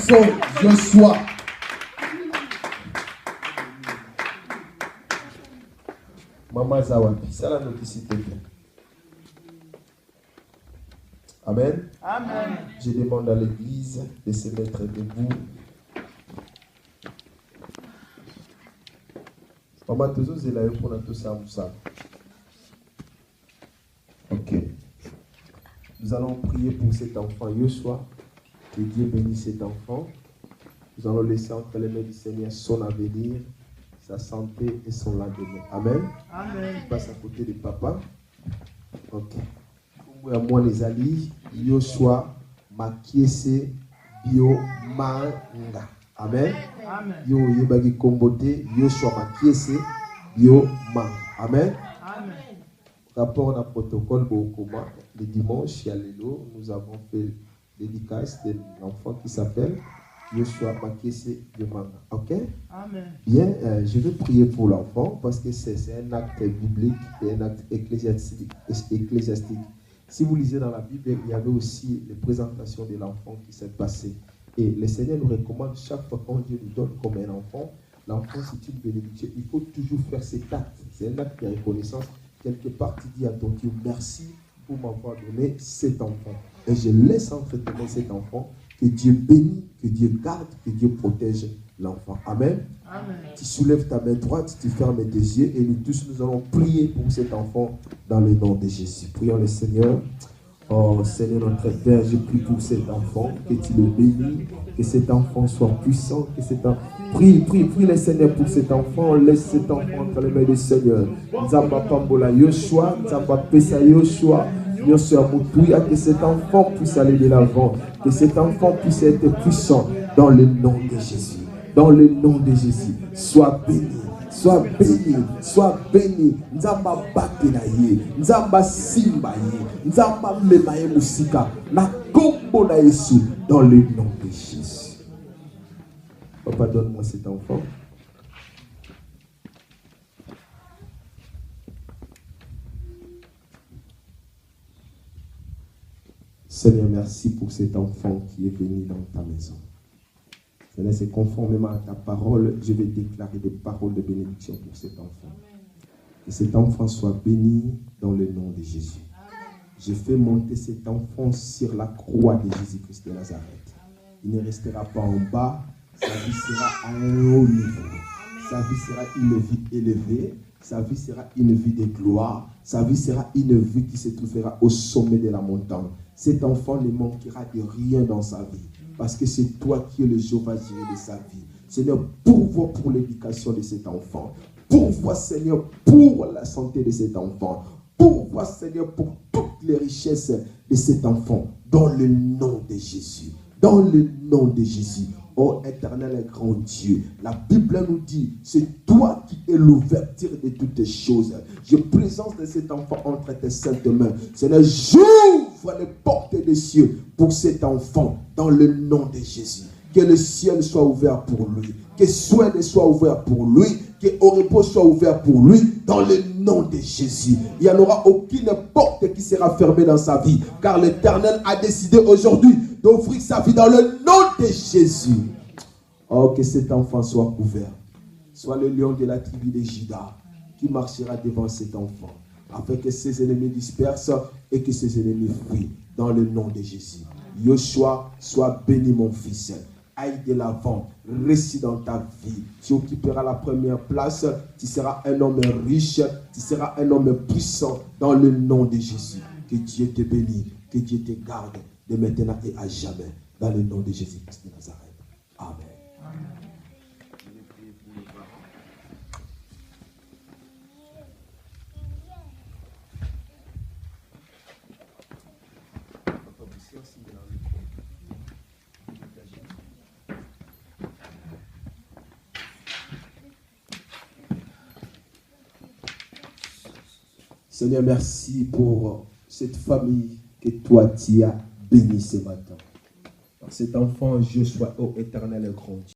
garçon Joshua. Maman Zawapi, ça la note s'il te plaît. Amen. Amen. Je demande à l'église de se mettre debout. Maman, tous vous êtes pour tout ça. Ok. Nous allons prier pour cet enfant Joshua. Que Dieu bénisse cet enfant. Nous allons laisser entre les mains du Seigneur son avenir, sa santé et son lendemain. Amen. Amen. Je passe à côté de papa. Ok. Moi les alliés, Joshua Makiese Bio Manga. Amen. Amen. Yo yebagi kombote Joshua Makiese Bio Manga. Amen. Amen. Rapport d'un protocole Bokoma, le dimanche, nous avons fait dédicace de l'enfant qui s'appelle Joshua Makiese Bio Manga. Ok? Amen. Bien, je vais prier pour l'enfant parce que c'est un acte biblique et un acte ecclésiastique. Si vous lisez dans la Bible, il y avait aussi les présentations de l'enfant qui s'est passé. Et le Seigneur nous recommande chaque fois quand Dieu nous donne comme un enfant, l'enfant c'est une bénédiction. Il faut toujours faire cet acte. C'est un acte de reconnaissance. Quelque part, tu dis à ton Dieu, merci pour m'avoir donné cet enfant. Et je laisse entretenir cet enfant. Que Dieu bénisse, que Dieu garde, que Dieu protège l'enfant. Amen. Amen. Tu soulèves ta main droite, tu fermes tes yeux et nous tous, nous allons prier pour cet enfant dans le nom de Jésus. Prions le Seigneur. Oh Seigneur notre Père, je prie pour cet enfant, que tu le bénis, que cet enfant soit puissant, que cet enfant... Prie le Seigneur pour cet enfant, laisse cet enfant entre les mains du Seigneur. Nzamba Pambola Yoshua, Nzamba Pesa Yoshua, que cet enfant puisse aller de l'avant, que cet enfant puisse être puissant dans le nom de Jésus. Dans le nom de Jésus, sois béni. Sois béni, sois béni. Nzamba Bakenaye, Nzamba Simbaye, Nzamba Memaye Musika, na kombo na Yesu, dans le nom de Jésus. Papa, donne-moi cet enfant. Seigneur, merci pour cet enfant qui est venu dans ta maison. Seigneur, c'est conformément à ta parole, je vais déclarer des paroles de bénédiction pour cet enfant. Que cet enfant soit béni dans le nom de Jésus. Je fais monter cet enfant sur la croix de Jésus-Christ de Nazareth. Il ne restera pas en bas, sa vie sera à un haut niveau. Sa vie sera une vie élevée, sa vie sera une vie de gloire, sa vie sera une vie qui se trouvera au sommet de la montagne. Cet enfant ne manquera de rien dans sa vie. Parce que c'est toi qui es le Jéhovah Jireh de sa vie. Seigneur, pourvois pour l'éducation de cet enfant. Pourvois, Seigneur, pour la santé de cet enfant. Pourvois, Seigneur, pour toutes les richesses de cet enfant. Dans le nom de Jésus. Dans le nom de Jésus. Oh éternel et grand Dieu, la Bible nous dit, c'est toi qui es l'ouverture de toutes choses. Je présente cet enfant entre tes saintes mains. Seigneur, j'ouvre les portes des cieux pour cet enfant dans le nom de Jésus. Que le ciel soit ouvert pour lui, que soin soit ouvert pour lui, que au repos soit ouvert pour lui dans le nom de Jésus. Il n'y en aura aucune porte qui sera fermée dans sa vie, car l'Éternel a décidé aujourd'hui d'offrir sa vie dans le nom de Jésus. Oh, que cet enfant soit couvert. Soit le lion de la tribu de Juda qui marchera devant cet enfant, afin que ses ennemis dispersent et que ses ennemis fuient dans le nom de Jésus. Joshua, sois béni mon fils. Aille de l'avant, réussis dans ta vie. Tu occuperas la première place, tu seras un homme riche, tu seras un homme puissant dans le nom de Jésus. Que Dieu te bénisse, que Dieu te garde de maintenant et à jamais dans le nom de Jésus-Christ de Nazareth. Amen. Seigneur, merci pour cette famille que toi tu as bénie ce matin. Par cet enfant, je sois ô éternel et grand Dieu.